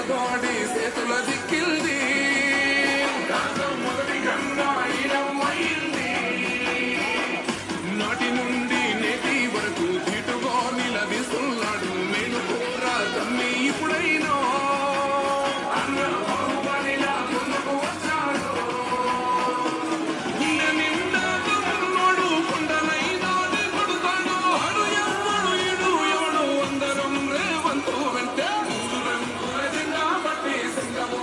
మగాడి చేతుల దిక్కింది మొదటి గంగా ఈడమైంది నాటి నుండి నేటి వరకు ధీటుగా నిలదీస్తున్నాడు నేను కోరా తమ్మి ఇప్పుడైనా అన్న బాహుబలిలా ముందుకు వచ్చాడు గుండె నిండా తమ్ముడు కొండనైనా కొడుతాడు అడు ఎవడు ఇడు ఎవడు అందరం రేవంతు వెంటే రంగుల జెండా పట్టి సింగమో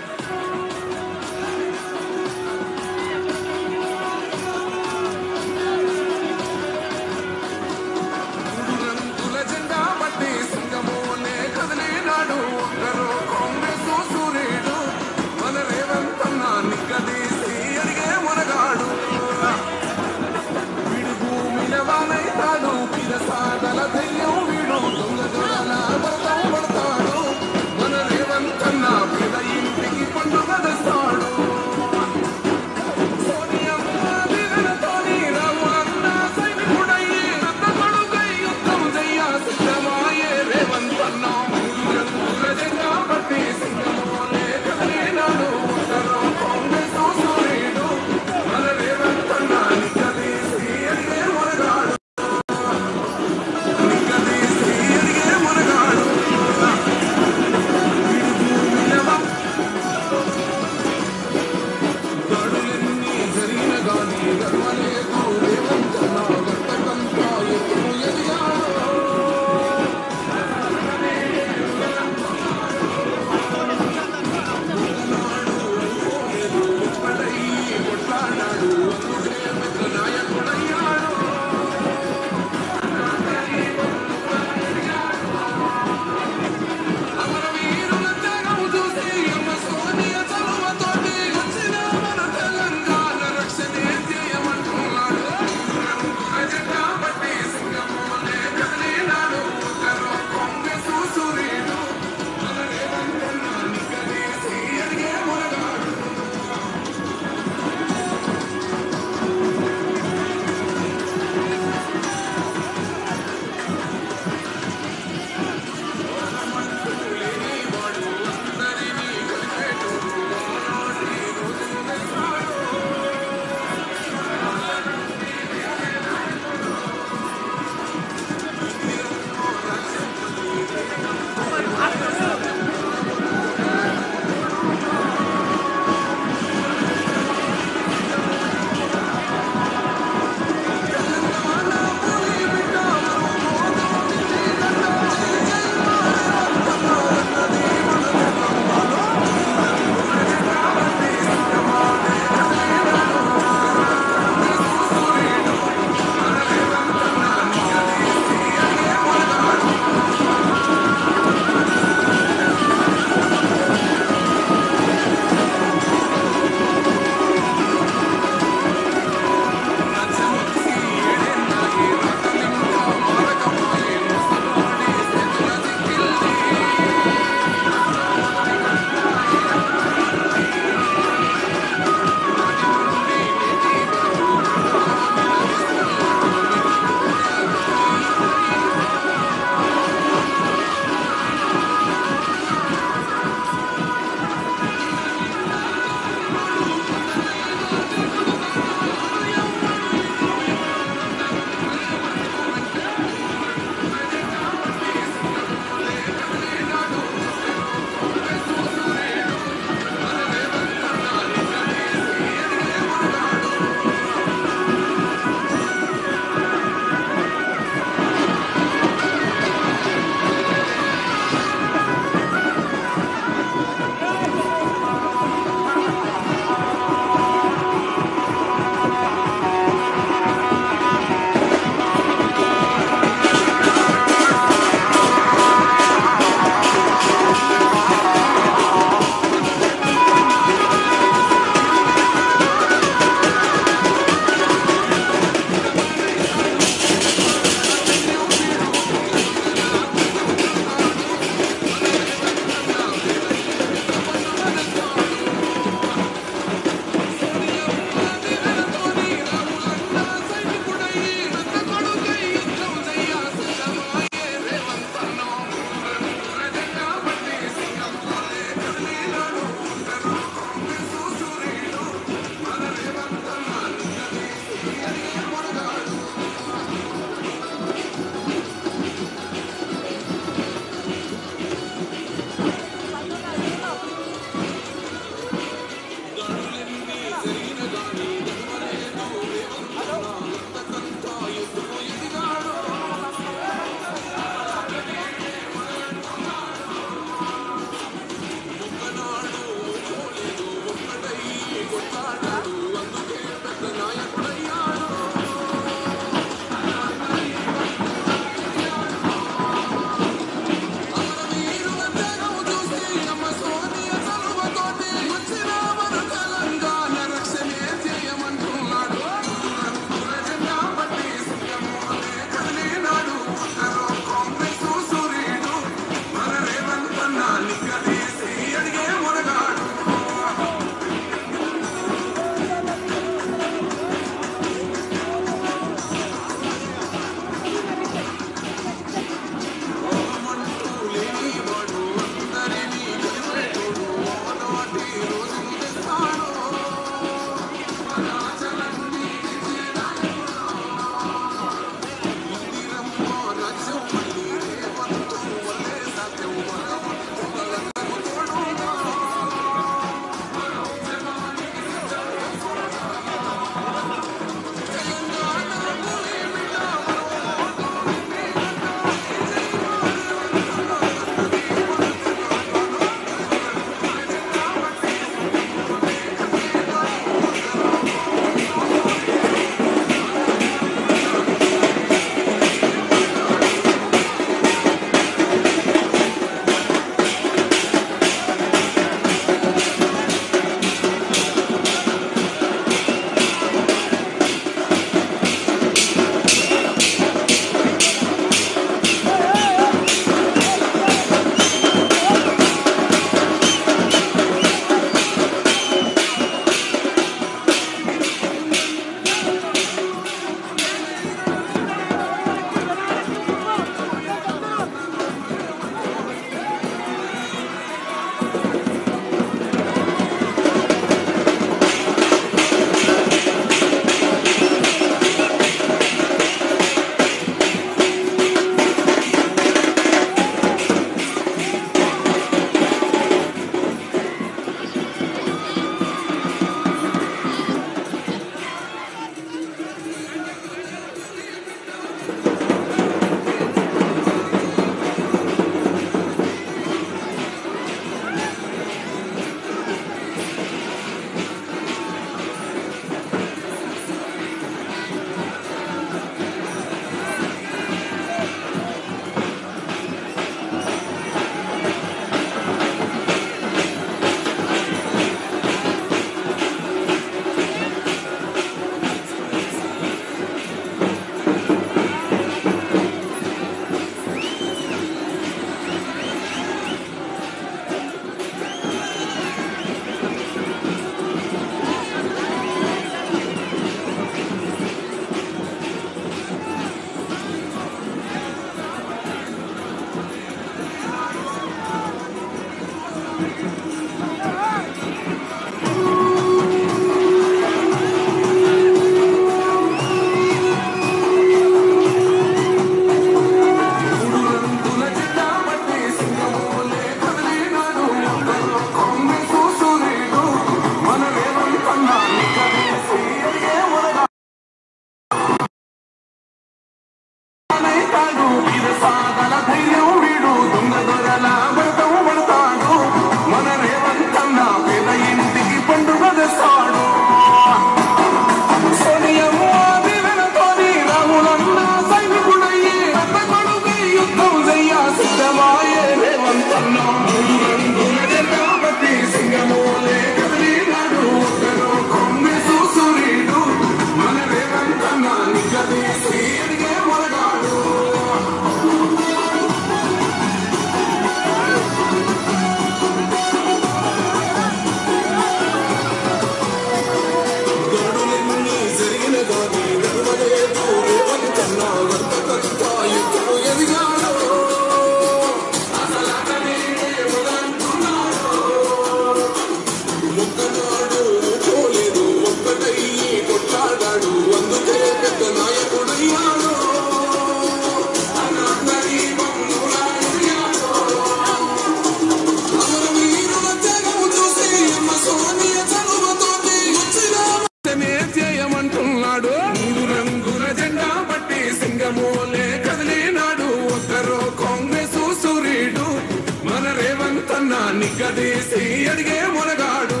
నిగ్గదీసి అడిగే మొనగాడు.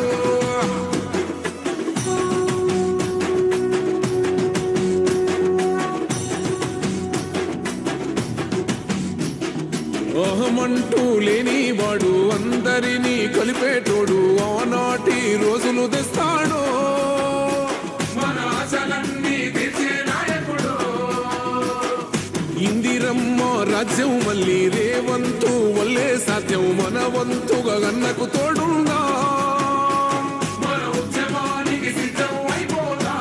ఓహమంటూ లేని వాడు అందరినీ కలిపేటోడు ఆనాటి రోజులు తెస్తాడు. మన ఆశలన్నీ తీర్చే నాయకుడు. ఇందిరమ్మ రాజ్యం మళ్ళీ రేవంతు వల్లే సాధ్యం. మన వంతుగా గన్నకు తోడుందా మన ఉద్యమానికి సిద్ధం అయిపోతా.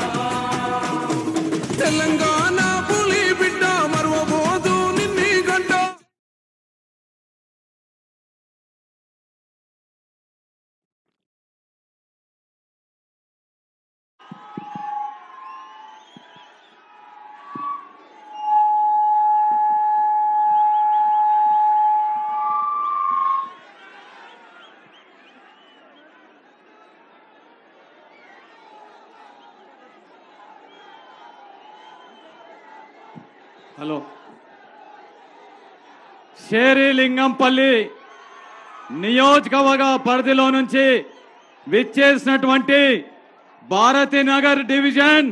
తెలంగాణ పులి బిడ్డ మరవబోదు నిన్ని గడ్డ. హలో, శేరిలింగంపల్లి నియోజకవర్గ పరిధిలో నుంచి విచ్చేసినటువంటి Bharathinagar division,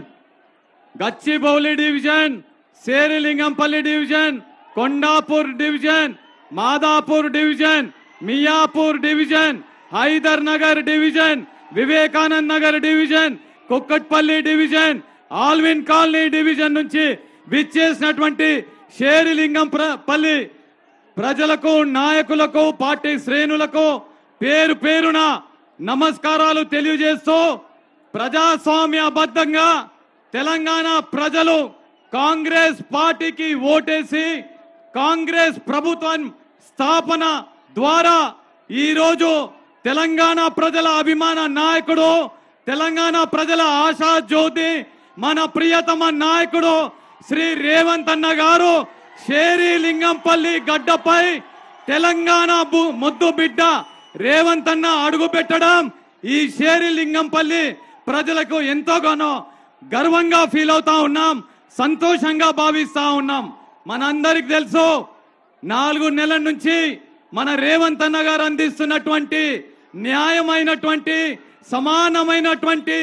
Gachibowli division, Serilingampally division, Kondapur division, Madhapur division, Miyapur division, Hyder Nagar division, Vivekanand Nagar division, Kukatpally division, Alwyn colony division నుంచి విచ్చేసినటువంటి శేరిలింగంపల్లి ప్రజలకు, నాయకులకు, పార్టీ శ్రేణులకు పేరు పేరున నమస్కారాలు తెలియజేస్తూ, ప్రజాస్వామ్యబద్ధంగా తెలంగాణ ప్రజలు కాంగ్రెస్ పార్టీకి ఓటేసి కాంగ్రెస్ ప్రభుత్వం స్థాపన ద్వారా ఈరోజు తెలంగాణ ప్రజల అభిమాన నాయకుడు, తెలంగాణ ప్రజల ఆశా జ్యోతి, మన ప్రియతమ నాయకుడు శ్రీ రేవంత్ అన్న గారు శేరిలింగంపల్లి గడ్డపై తెలంగాణ ముద్దు బిడ్డ రేవంత్ అన్న అడుగు పెట్టడం ఈ శేరిలింగంపల్లి ప్రజలకు ఎంతగానో గర్వంగా ఫీల్ అవుతా ఉన్నాం, సంతోషంగా భావిస్తా ఉన్నాం. మనందరికి తెలుసు, 4 నెలల నుంచి మన రేవంత్ అన్న గారు అందిస్తున్నటువంటి న్యాయమైనటువంటి, సమానమైనటువంటి,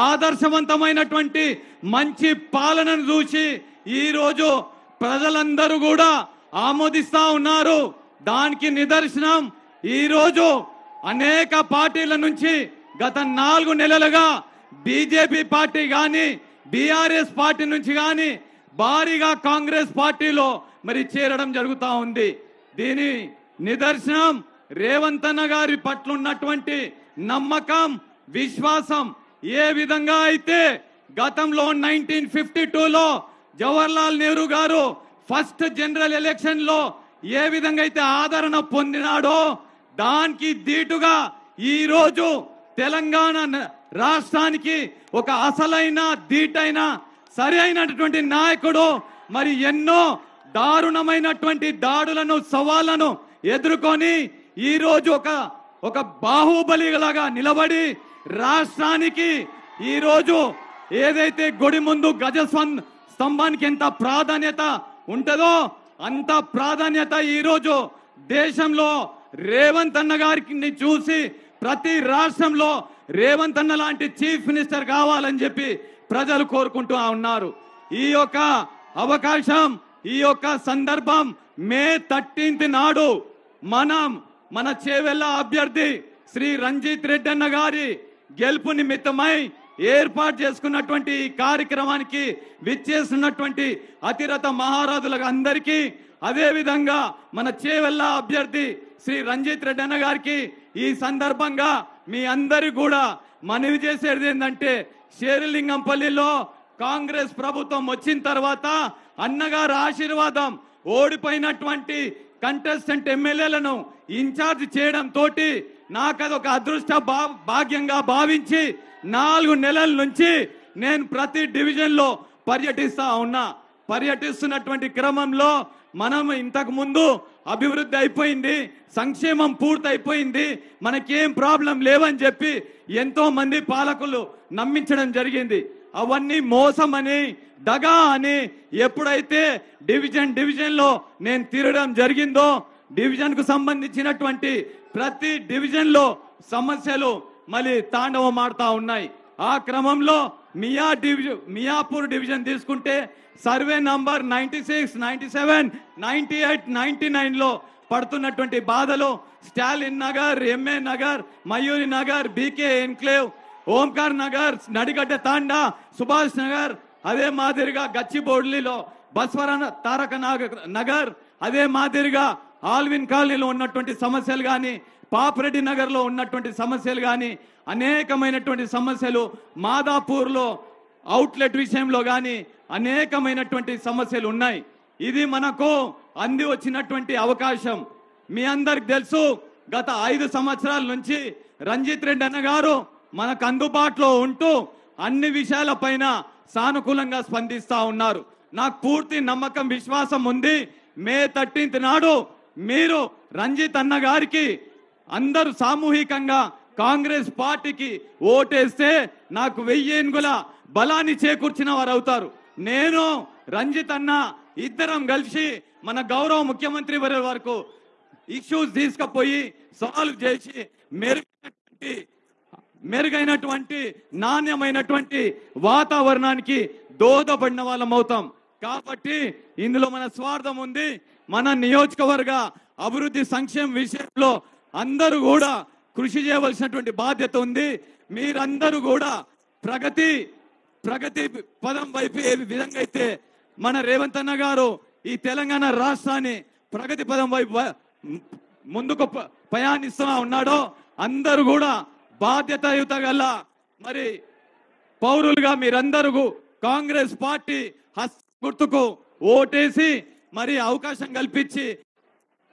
ఆదర్శవంతమైనటువంటి మంచి పాలనను చూసి ఈ రోజు ప్రజలందరూ కూడా ఆమోదిస్తా ఉన్నారు. దానికి నిదర్శనం ఈ రోజు అనేక పార్టీల నుంచి గత 4 నెలలుగా బీజేపీ పార్టీ గాని, బీఆర్ఎస్ పార్టీ నుంచి గాని భారీగా కాంగ్రెస్ పార్టీలో మరి చేరడం జరుగుతా ఉంది. దీని నిదర్శనం రేవంత్ అన్న గారి పట్ల ఉన్నటువంటి నమ్మకం, విశ్వాసం. ఏ విధంగా అయితే గతంలో 1952లో జవహర్లాల్ నెహ్రూ గారు ఫస్ట్ జనరల్ ఎలక్షన్ లో ఏ విధంగా అయితే ఆదరణ పొందినాడో దానికి దీటుగా ఈ రోజు తెలంగాణ రాష్ట్రానికి ఒక అసలైన, దీటైన, సరి అయినటువంటి నాయకుడు మరి ఎన్నో దారుణమైనటువంటి దాడులను, సవాళ్లను ఎదుర్కొని ఈ రోజు ఒక బాహుబలిలాగా నిలబడి రాష్ట్రానికి ఈ రోజు ఏదైతే గుడి ముందు గజ స్తంభానికి ఎంత ప్రాధాన్యత ఉంటుందో అంత ప్రాధాన్యత ఈ రోజు దేశంలో రేవంత్ అన్న గారికి చూసి ప్రతి రాష్ట్రంలో రేవంత్ అన్న లాంటి చీఫ్ మినిస్టర్ కావాలని చెప్పి ప్రజలు కోరుకుంటూ ఉన్నారు. ఈ యొక్క అవకాశం, ఈ యొక్క సందర్భం మే 13 నాడు మన చేవెళ్ళ అభ్యర్థి శ్రీ రంజిత్ రెడ్డి అన్న గారి గెలుపు నిమిత్తమై ఏర్పాటు చేసుకున్నటువంటి ఈ కార్యక్రమానికి విచ్చేస్తున్నటువంటి అతిరథ మహారాజులకు అందరికీ, అదే విధంగా మన చేవెళ్ళ అభ్యర్థి శ్రీ రంజిత్ రెడ్డి అన్న గారికి ఈ సందర్భంగా మీ అందరి కూడా మనవి చేసేది ఏంటంటే, శేరిలింగంపల్లిలో కాంగ్రెస్ ప్రభుత్వం వచ్చిన తర్వాత అన్నగారు ఆశీర్వాదం, ఓడిపోయినటువంటి కంటెస్టెంట్ ఎమ్మెల్యేలను ఇన్ఛార్జ్ చేయడం తోటి నాకు అదొక అదృష్ట భాగ్యంగా భావించి 4 నెలల నుంచి నేను ప్రతి డివిజన్ లో పర్యటిస్తున్నటువంటి క్రమంలో మనం ఇంతకు ముందు అభివృద్ధి అయిపోయింది, సంక్షేమం పూర్తయిపోయింది, మనకేం ప్రాబ్లం లేవని చెప్పి ఎంతో మంది పాలకులు నమ్మించడం జరిగింది. అవన్నీ మోసమని, దగా అని ఎప్పుడైతే డివిజన్ లో నేను తిరగడం జరిగిందో డివిజన్ కు సంబంధించినటువంటి ప్రతి డివిజన్ లో సమస్యలు మళ్ళీ తాండవం ఆడుతా ఉన్నాయి. ఆ క్రమంలో మియాపూర్ డివిజన్ తీసుకుంటే సర్వే నంబర్ 96, 97, 98, 99 లో పడుతున్నటువంటి బాధలు Stalin Nagar, MA Nagar, Mayuri Nagar, BK enclave, Omkar Nagar, Nadigadda Tanda, Subhash Nagar, అదే మాదిరిగా గచ్చిబౌలిలో బస్వర తారక నగర్, అదే మాదిరిగా ఆల్విన్ కాలనీలో ఉన్నటువంటి సమస్యలు కానీ, పాపరెడ్డి నగర్ లో ఉన్నటువంటి సమస్యలు కానీ, అనేకమైనటువంటి సమస్యలు మాదాపూర్లో అవుట్లెట్ విషయంలో కానీ అనేకమైనటువంటి సమస్యలు ఉన్నాయి. ఇది మనకు అంది వచ్చినటువంటి అవకాశం. మీ అందరికి తెలుసు, గత 5 సంవత్సరాల నుంచి రంజిత్ రెడ్డి అన్న గారు మనకు అందుబాటులో ఉంటూ అన్ని విషయాలపైన సానుకూలంగా స్పందిస్తా ఉన్నారు. నాకు పూర్తి నమ్మకం, విశ్వాసం ఉంది. మే 13th నాడు మీరు రంజిత్ అన్న గారికి అందరూ సామూహికంగా కాంగ్రెస్ పార్టీకి ఓటేస్తే నాకు 1000 ఏనుగుల బలాన్ని చేకూర్చిన వారు అవుతారు. నేను రంజిత్ అన్న ఇద్దరం కలిసి మన గౌరవ ముఖ్యమంత్రి వారి వరకు ఇష్యూస్ తీసుకుపోయి సాల్వ్ చేసి మెరుగైనటువంటి నాణ్యమైనటువంటి వాతావరణానికి దోహదపడిన వాళ్ళం అవుతాం. కాబట్టి ఇందులో మన స్వార్థం ఉంది. మన నియోజకవర్గ అభివృద్ధి సంక్షేమ విషయంలో అందరూ కూడా కృషి చేయవలసినటువంటి బాధ్యత ఉంది. మీరందరూ కూడా ప్రగతి పదం వైపు ఏ విధంగా అయితే మన రేవంత్ అన్న గారు ఈ తెలంగాణ రాష్ట్రాన్ని ప్రగతి పదం వైపు ముందుకు ప్రయాణిస్తూ ఉన్నాడో అందరూ కూడా బాధ్యతాయుత గల మరి పౌరులుగా మీరందరూ కాంగ్రెస్ పార్టీ గుర్తుకు ఓటేసి మరి అవకాశం కల్పించి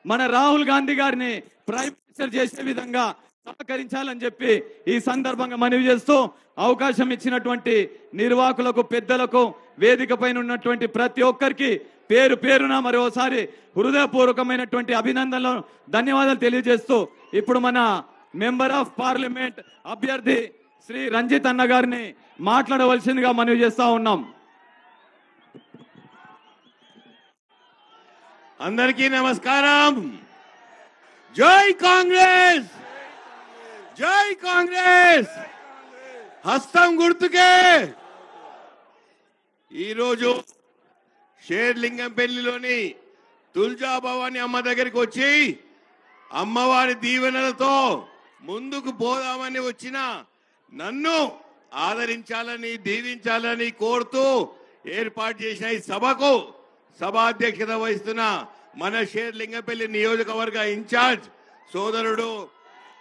మన రాహుల్ గాంధీ గారిని ప్రైమ్ మినిస్టర్ చేసే విధంగా సహకరించాలని చెప్పి ఈ సందర్భంగా మనవి చేస్తూ అవకాశం ఇచ్చినటువంటి నిర్వాహకులకు, పెద్దలకు, వేదిక పైన ఉన్నటువంటి ప్రతి ఒక్కరికి పేరు పేరున మరోసారి హృదయపూర్వకమైనటువంటి అభినందనలు, ధన్యవాదాలు తెలియజేస్తూ ఇప్పుడు మన మెంబర్ ఆఫ్ పార్లమెంట్ అభ్యర్థి శ్రీ రంజిత్ అన్న గారిని మాట్లాడవలసిందిగా మనవి చేస్తా ఉన్నాం. అందరికీ నమస్కారం. జై కాంగ్రెస్, జై కాంగ్రెస్, హస్తం గుర్తుకే. ఈరోజు షేర్లింగంపల్లిలోని తుల్జా భవాని అమ్మ దగ్గరికి వచ్చి అమ్మవారి దీవెనలతో ముందుకు పోదామని వచ్చిన నన్ను ఆదరించాలని, దీవించాలని కోరుతూ ఏర్పాటు చేసిన ఈ సభకు సభాధ్యక్షత వహిస్తున్న మన షేర్లింగంపల్లి నియోజకవర్గ ఇన్ఛార్జ్ సోదరుడు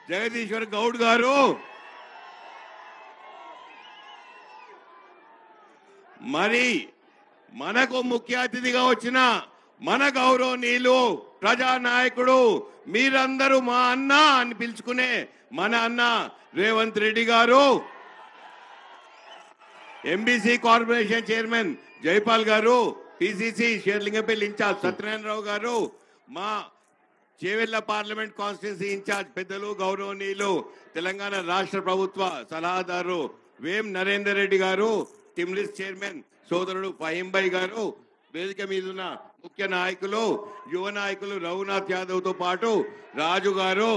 జగదీశ్వర్ గౌడ్ గారు, మరి మనకు ముఖ్య అతిథిగా వచ్చిన మన గౌరవనీయులు ప్రజానాయకుడు, మీరందరూ మా అన్న అని పిలుచుకునే మన అన్న రేవంత్ రెడ్డి గారు, ఎంబీసీ కార్పొరేషన్ చైర్మన్ జైపాల్ గారు, పిసిసి షేర్లింగంపల్లి ఇన్ఛార్జ్ సత్యనారాయణరావు గారు, మా చేవెళ్ల పార్లమెంట్ కాన్స్టిట్యున్సీ ఇన్ఛార్జ్ పెద్దలు గౌరవనీయులు తెలంగాణ రాష్ట్ర ప్రభుత్వ సలహాదారు వేం నరేందర్ రెడ్డి గారు, టిమ్లిస్ చైర్మన్ సోదరుడు ఫహీంభాయ్ గారు, వేదిక మీద ఉన్న ముఖ్య నాయకులు, యువ నాయకులు రఘునాథ్ యాదవ్ తో పాటు రాజు గారు,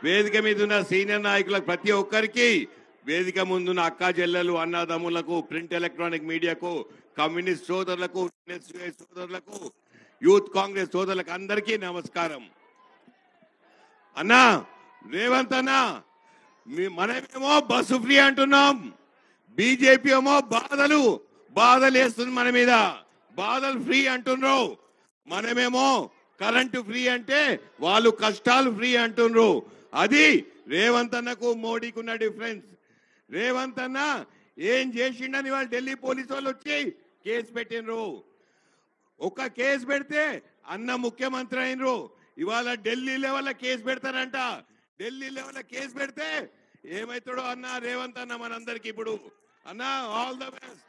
వేదిక మీద ఉన్న సీనియర్ నాయకులకు ప్రతి ఒక్కరికి, వేదిక ముందున్న అక్కా చెల్లెలు, అన్నదమ్ములకు, ప్రింట్ ఎలక్ట్రానిక్ మీడియాకు, కమ్యూనిస్ట్ సోదరులకు, సోదరులకు, యూత్ కాంగ్రెస్ సోదరులకు అందరికీ నమస్కారం. అన్నా రేవంత్ అన్న, మనమేమో బస్సు ఫ్రీ అంటున్నాం, బీజేపీ ఏమో బాధలు వేస్తుంది మన మీద, బాధలు ఫ్రీ అంటున్నారు. మనమేమో కరెంటు ఫ్రీ అంటే వాళ్ళు కష్టాలు ఫ్రీ అంటున్నారు. అది రేవంత్ అన్నకు మోడీకి ఉన్న డిఫరెన్స్. రేవంత్ అన్న ఏం చేసిండని వాళ్ళు ఢిల్లీ పోలీసు వాళ్ళు వచ్చి కేసు పెట్టినరు. ఒక కేసు పెడితే అన్న ముఖ్యమంత్రి అయినరు. ఇవాళ ఢిల్లీ లెవెల్ కేసు పెడతారంట. ఢిల్లీ లెవెల్ కేసు పెడితే ఏమైతాడో అన్న రేవంత్ అన్న మనందరికి. ఇప్పుడు అన్న ఆల్ ద బెస్ట్.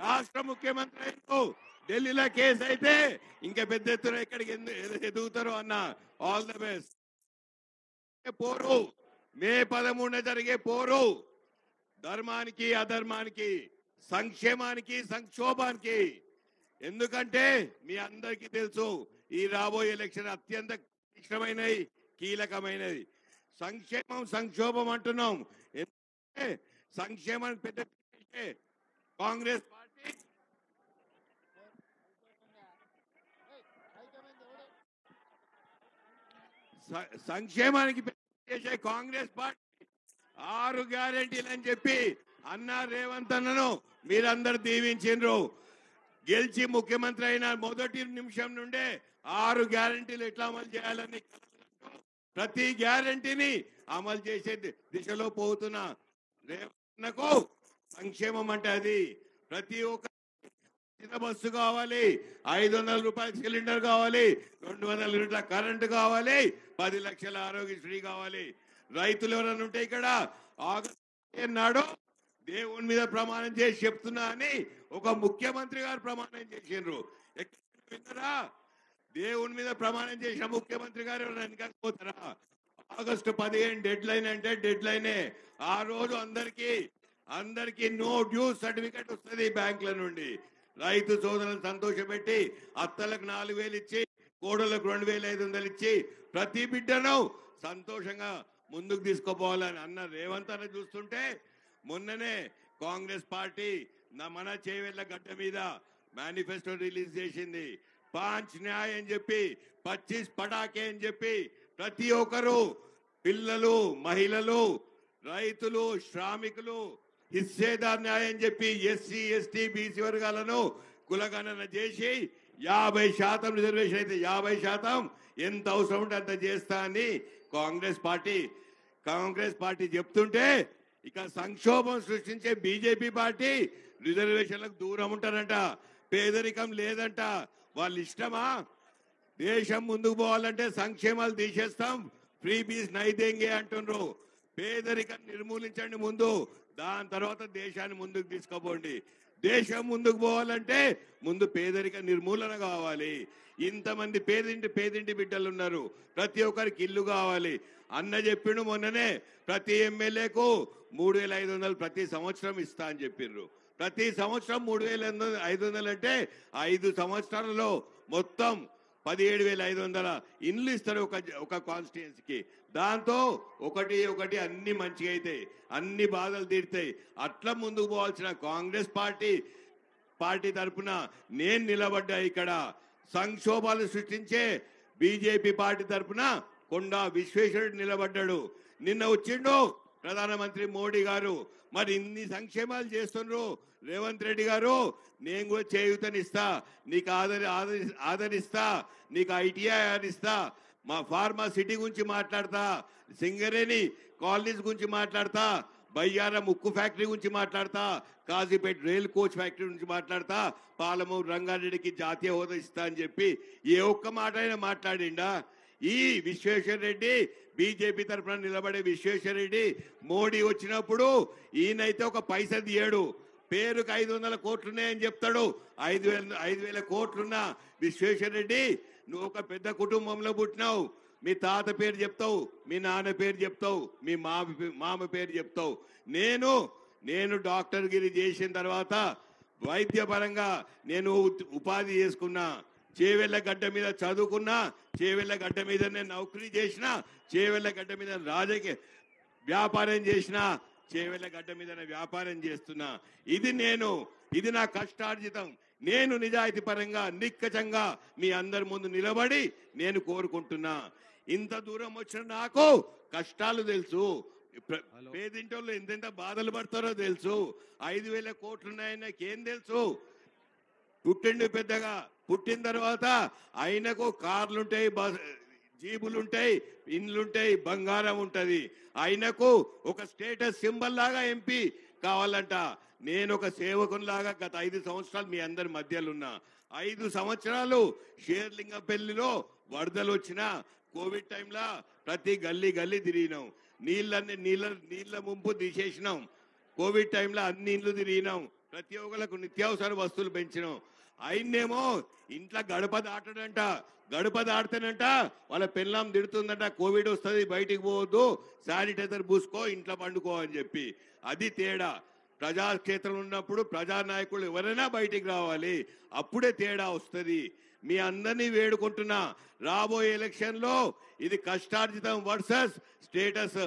రాష్ట్ర ముఖ్యమంత్రి అయినరు, ఢిల్లీలో కేసు అయితే ఇంకా పెద్ద ఎత్తున ఎక్కడికి ఎదుగుతారో అన్న. All the best. పోరు మే 13 జరిగే పోరు ధర్మానికి, అధర్మానికి, సంక్షేమానికి, సంక్షోభానికి. ఎందుకంటే మీ అందరికీ తెలుసు ఈ రాబోయే ఎలక్షన్ అత్యంత క్లిష్టమైనది, కీలకమైనది. సంక్షేమం సంక్షోభం అంటున్నాం. ఎందుకంటే సంక్షేమానికి పెద్ద పీట కాంగ్రెస్ పార్టీ సంక్షేమానికి చేసే కాంగ్రెస్ పార్టీ 6 గ్యారెంటీలు అని చెప్పి అన్న రేవంత్ అన్నను మీరందరూ దీవించిండ్రు. గెలిచి ముఖ్యమంత్రి అయిన మొదటి నిమిషం నుండే 6 గ్యారెంటీలు ఎట్లా అమలు చేయాలని ప్రతి గ్యారెంటీని అమలు చేసే దిశలో పోతున్న రేవంత్కు సంక్షేమం అంటే అది. ప్రతి ఒక్క బస్సు కావాలి, 500 రూపాయల సిలిండర్ కావాలి, 200 యూనిట్ల కరెంటు కావాలి, 10 లక్షల ఆరోగ్యశ్రీ కావాలి. రైతులు ఎవరైనా ఉంటే ఇక్కడ ఆగస్టు నాడు దేవుని మీద ప్రమాణం చేసి చెప్తున్నా అని ఒక ముఖ్యమంత్రి గారు ప్రమాణం చేసిండ్రు. విన్నారా? దేవుని మీద ప్రమాణం చేసిన ముఖ్యమంత్రి గారు ఎవరైనా వెనకపోతారా? ఆగస్టు 15 డెడ్ లైన్ అంటే డెడ్ లైనే. ఆ రోజు అందరికి నో డ్యూ సర్టిఫికెట్ వస్తుంది బ్యాంకుల నుండి. రైతు సోదరులను సంతోషపెట్టి అత్తలకు 4,000 ఇచ్చి, కోడలకు 2,500 ఇచ్చి ప్రతి బిడ్డను సంతోషంగా ముందుకు తీసుకుపోవాలని అన్న రేవంత్ అన్న చూస్తుంటే మొన్ననే కాంగ్రెస్ పార్టీ మన చేవెళ్ల గడ్డ మీద మేనిఫెస్టో రిలీజ్ చేసింది. 5 న్యాయ్ అని చెప్పి, 25 పటాకే అని చెప్పి ప్రతి ఒక్కరు పిల్లలు, మహిళలు, రైతులు, శ్రామికులు హిస్సేదార్ న్యాయం చెప్పి ఎస్సీ, ఎస్టీ, బీసీ వర్గాలను కులగణన చేసి 50% రిజర్వేషన్ అయితే 50% ఎంత అవసరం ఉంటే అంత చేస్తా అని కాంగ్రెస్ పార్టీ చెప్తుంటే ఇక సంక్షోభం సృష్టించే బీజేపీ పార్టీ రిజర్వేషన్లకు దూరం ఉంటారంట, పేదరికం లేదంట. వాళ్ళ ఇష్టమా? దేశం ముందుకు పోవాలంటే సంక్షేమాలు తీసేస్తాం, ఫ్రీ బీస్ నైదేంగే అంటున్నారు. పేదరికం నిర్మూలించండి ముందు, దాని తర్వాత దేశాన్ని ముందుకు తీసుకుపోండి. దేశం ముందుకు పోవాలంటే ముందు పేదరిక నిర్మూలన కావాలి. ఇంతమంది పేదింటి బిడ్డలు ఉన్నారు, ప్రతి ఒక్కరికి ఇల్లు కావాలి. అన్న చెప్పిండు మొన్ననే ప్రతి ఎమ్మెల్యేకు 3,500 ప్రతి సంవత్సరం ఇస్తా అని చెప్పిండ్రు. ప్రతి సంవత్సరం 3,500 అంటే 5 సంవత్సరాలలో మొత్తం 17,500 ఇండ్లు ఇస్తారు ఒక కాన్స్టిట్యుయెన్సీకి. దాంతో ఒకటి అన్ని మంచిగా అవుతాయి, అన్ని బాధలు తీరుతాయి. అట్లా ముందుకు పోవాల్సిన కాంగ్రెస్ పార్టీ తరఫున నేను నిలబడ్డా. ఇక్కడ సంక్షోభాలు సృష్టించే బీజేపీ పార్టీ తరఫున కొండా విశ్వేశ్వరుడు నిలబడ్డాడు. నిన్న వచ్చిండు ప్రధానమంత్రి మోడీ గారు. మరి ఇన్ని సంక్షేమాలు చేస్తున్నారు రేవంత్ రెడ్డి గారు, నేను కూడా చేయూతనిస్తా, నీకు ఆదరిస్తా, నీకు ఐటీఐ ఇస్తా, మా ఫార్మా సిటీ గురించి మాట్లాడతా, సింగరేణి కాలనీస్ గురించి మాట్లాడతా, బయ్యారం ఉక్కు ఫ్యాక్టరీ గురించి మాట్లాడతా, కాజీపేట రైల్ కోచ్ ఫ్యాక్టరీ గురించి మాట్లాడతా, పాలమూరు రంగారెడ్డికి జాతీయ హోదా ఇస్తా అని చెప్పి ఏ ఒక్క మాట అయినా మాట్లాడిండా? ఈ విశ్వేశ్వర రెడ్డి బీజేపీ తరఫున నిలబడే విశ్వేశ్వర రెడ్డి మోడీ వచ్చినప్పుడు ఈయనైతే ఒక పైసా తీయడు. పేరుకు 500 కోట్లున్నాయని చెప్తాడు. 5,000 కోట్లున్న విశ్వేశ్వర రెడ్డి, నువ్వు ఒక పెద్ద కుటుంబంలో పుట్టినావు. మీ తాత పేరు చెప్తావు, మీ నాన్న పేరు చెప్తావు, మీ మామ పేరు చెప్తావు. నేను డాక్టర్ గిరి చేసిన తర్వాత వైద్యపరంగా నేను ఉపాధి చేసుకున్నా, చేవెళ్ల గడ్డ మీద చదువుకున్నా, చేవెళ్ల గడ్డ మీద నేను నౌకరీ చేసిన, చేవెళ్ల గడ్డ మీద రాజకీయ వ్యాపారం చేసిన, చేవెళ్ల గడ్డ మీద వ్యాపారం చేస్తున్నా. ఇది నా కష్టార్జితం. నేను నిజాయితీ పరంగా నిక్కచంగా మీ అందరి ముందు నిలబడి నేను కోరుకుంటున్నా. ఇంత దూరం వచ్చిన నాకు కష్టాలు తెలుసు, పేదింటోళ్ళు ఎంతెంత బాధలు పడతారో తెలుసు. 5,000 కోట్లున్నాయని నాకేం తెలుసు? పుట్టిండు పెద్దగా, పుట్టిన తర్వాత ఆయనకు కార్లుంటాయి, జీబులుంటాయి, ఇండ్లుంటాయి, బంగారం ఉంటది. ఆయనకు ఒక స్టేటస్ సింబల్ లాగా ఎంపీ కావాలంట. నేను ఒక సేవకునిలాగా గత 5 సంవత్సరాలు మీ అందరి మధ్యలో ఉన్నా. 5 సంవత్సరాలు షేర్లింగంపల్లిలో వరదలు వచ్చినా కోవిడ్ టైంలో ప్రతి గల్లీ తిరిగినాం. నీళ్ళ ముంపు తీసేసినాం. కోవిడ్ టైంలో అన్ని ఇండ్లు తిరిగినాం. ప్రతి ఒక్కరికి నిత్యావసర వస్తువులు పెంచినాం. ఆయన్నేమో ఇంట్లో గడప దాటితేనంట వాళ్ళ పెళ్ళాం తిడుతుందంట, కోవిడ్ వస్తుంది బయటికి పోవద్దు, శానిటైజర్ పూసుకో, ఇంట్లో పండుకో అని చెప్పి. అది తేడా. ప్రజాక్షేత్రంలో ఉన్నప్పుడు ప్రజానాయకులు ఎవరైనా బయటికి రావాలి, అప్పుడే తేడా వస్తుంది. మీ అందరినీ వేడుకుంటున్నా, రాబోయే ఎలక్షన్ లో ఇది కష్టార్జితం వర్సెస్ స్టేటస్.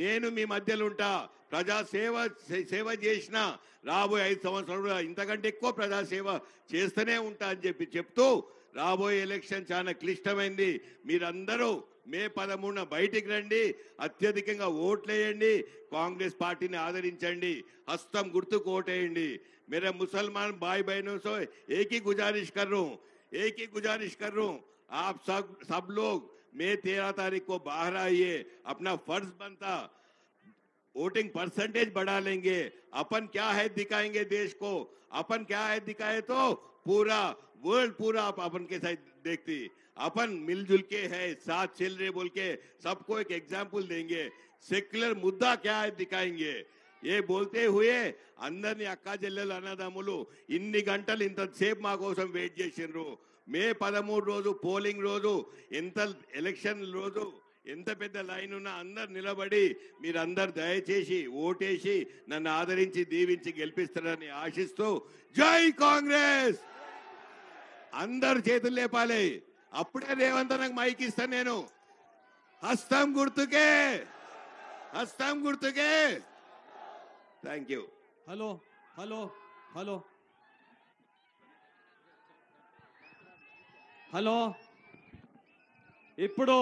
నేను మీ మధ్యలో ఉంటా. సేవ చేసిన రాబోయే 5 సంవత్సరాలు ఇంతకంటే ఎక్కువ ప్రజాసేవ చేస్తూనే ఉంటా అని చెప్తూ, రాబోయే ఎలక్షన్ చాలా క్లిష్టమైంది. మీరందరూ మే 13న బయటికి రండి, అత్యధికంగా ఓట్లేయండి, కాంగ్రెస్ పార్టీని ఆదరించండి, హస్తం గుర్తుకు ఓటేయండి. मेरे मुसलमान भाई बहनों से एक ही गुजारिश कर रहा हूँ, आप सब लोग मैं 13 तारीख को बाहर आइए, अपना फर्ज बनता वोटिंग परसेंटेज बढ़ा लेंगे। अपन क्या है दिखाएंगे देश को, अपन क्या है दिखाए तो पूरा वर्ल्ड पूरा अपन के साथ देखती, अपन मिलजुल के है, साथ चल रहे बोल के सबको एक एग्जाम्पल देंगे, सेक्युलर मुद्दा क्या है दिखाएंगे। ये बोलते हुए అందరినీ అక్కా చెల్లెలు అన్నదమ్ములు ఇన్ని గంటలు ఇంతసేపు మా కోసం వెయిట్ చేసిండ్రు. మే 13 రోజు పోలింగ్ రోజు, ఎంత ఎలక్షన్ రోజు ఎంత పెద్ద లైన్ ఉన్నా అందరు నిలబడి మీరందరు దయచేసి ఓటేసి నన్ను ఆదరించి దీవించి గెలిపిస్తారని ఆశిస్తూ, జై కాంగ్రెస్. అందరు చేతులు లేపాలి. అప్పుడే రేవంత్ నాకు మైక్ ఇస్తాను నేను. హస్తం గుర్తుకే, హస్తం గుర్తుకే. Thank you. Hello hello hello hello ఇప్పుడు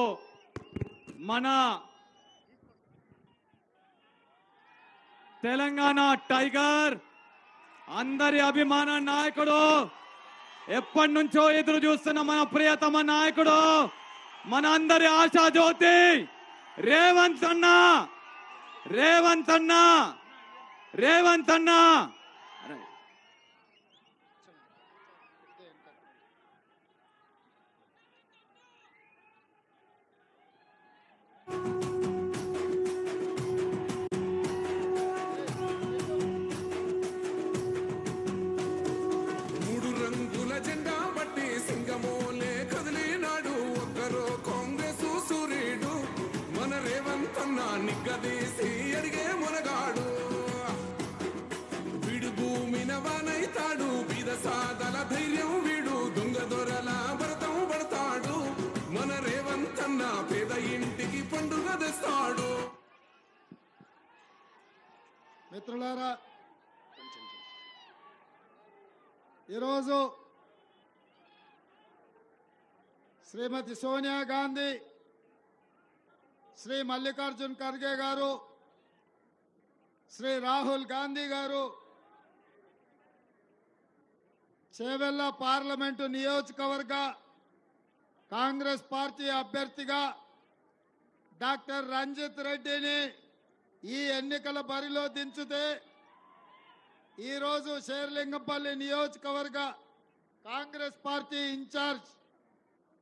మన తెలంగాణ టైగర్, అందరి అభిమాన నాయకుడు, ఎప్పటి నుంచో ఎదురు చూస్తున్న మన ప్రియతమ నాయకుడు, మన అందరి ఆశాజ్యోతి రేవంత్ అన్న, రేవంత్ అన్న, రేవంత్ అన్న. మూడు రంగుల జెండా బట్టి సింగమోలే కదిలినాడు ఒక్కరో కాంగ్రెస్ సూర్యుడు, మన రేవంత్ అన్న నిగ్గదీసి అడిగే మునగాడు, వీడు భూమిన వానైతాడు, బీద సాదల ధైర్యం వీడు, దొంగ దొరల భరతం పడతాడు, మన రేవంత్ అన్న పేద ఇంటికి పండుగ తెస్తాడు. మిత్రులారా, ఈరోజు శ్రీమతి సోనియా గాంధీ, శ్రీ మల్లికార్జున్ ఖర్గే గారు, శ్రీ రాహుల్ గాంధీ గారు చేవెళ్ల పార్లమెంటు నియోజకవర్గ కాంగ్రెస్ పార్టీ అభ్యర్థిగా డాక్టర్ రంజిత్ రెడ్డిని ఈ ఎన్నికల బరిలో దించితే, ఈరోజు శేర్లింగంపల్లి నియోజకవర్గ కాంగ్రెస్ పార్టీ ఇన్ఛార్జ్